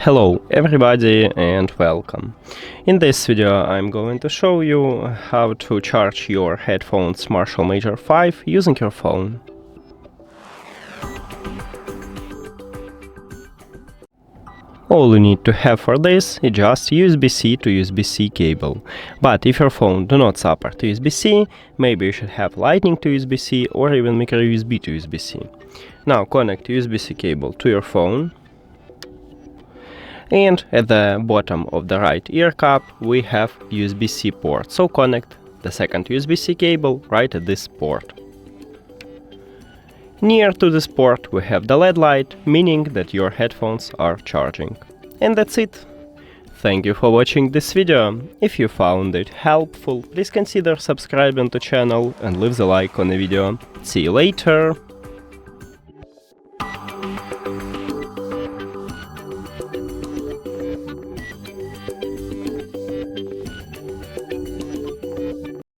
Hello everybody and welcome. In this video I'm going to show you how to charge your headphones Marshall Major 5 using your phone. All you need to have for this is just USB-C to USB-C cable. But if your phone do not support USB-C, maybe you should have Lightning to USB-C or even micro USB to USB-C. Now connect USB-C cable to your phone. And at the bottom of the right ear cup we have USB-C port, so connect the second USB-C cable right at this port. Near to this port we have the LED light, meaning that your headphones are charging. And that's it. Thank you for watching this video. If you found it helpful, please consider subscribing to the channel and leave the like on the video. See you later!